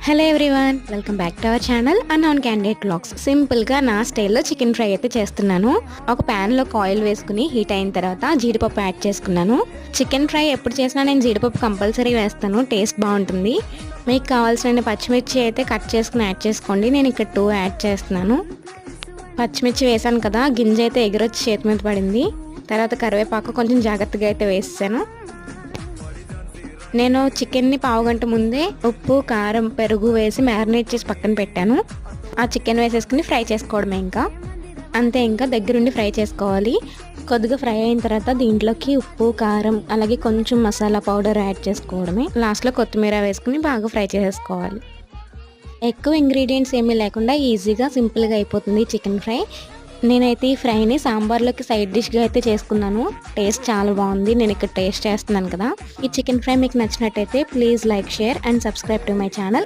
Hello everyone, welcome back to our channel unknown candidate vlogs. సింపుల్గా నా స్టైల్లో chicken fry అయితే చేస్తున్నాను. ఒక ప్యాన్లో ఆయిల్ వేసుకుని హీట్ అయిన తర్వాత జీడిపప్పు యాడ్ చేసుకున్నాను. చికెన్ ఫ్రై ఎప్పుడు చేసినా నేను జీడిపప్పు కంపల్సరీ వేస్తాను, టేస్ట్ బాగుంటుంది. మీకు కావాల్సిన పచ్చిమిర్చి అయితే కట్ చేసుకుని యాడ్ చేసుకోండి. నేను ఇక్కడ 2 యాడ్ చేస్తున్నాను. పచ్చిమిర్చి వేసాను కదా, గింజ అయితే ఎగురొచ్చి చేతి మీద పడింది. తర్వాత కరివేపాకు కొంచెం జాగ్రత్తగా అయితే వేసాను. నేను చికెన్ని పావుగంట ముందే ఉప్పు, కారం, పెరుగు వేసి మ్యారినేట్ చేసి పక్కన పెట్టాను. ఆ చికెన్ వేసేసుకుని ఫ్రై చేసుకోవడమే. ఇంకా అంతే, ఇంకా దగ్గరుండి ఫ్రై చేసుకోవాలి. కొద్దిగా ఫ్రై అయిన తర్వాత దీంట్లోకి ఉప్పు, కారం, అలాగే కొంచెం మసాలా పౌడర్ యాడ్ చేసుకోవడమే. లాస్ట్లో కొత్తిమీర వేసుకుని బాగా ఫ్రై చేసేసుకోవాలి. ఎక్కువ ఇంగ్రీడియంట్స్ ఏమీ లేకుండా ఈజీగా సింపుల్గా అయిపోతుంది చికెన్ ఫ్రై. నేనైతే ఈ ఫ్రైని సాంబార్లోకి సైడ్ డిష్గా అయితే చేసుకున్నాను. టేస్ట్ చాలా బాగుంది. నేను ఇక్కడ టేస్ట్ చేస్తున్నాను కదా. ఈ చికెన్ ఫ్రై మీకు నచ్చినట్టయితే please like, share and subscribe to my channel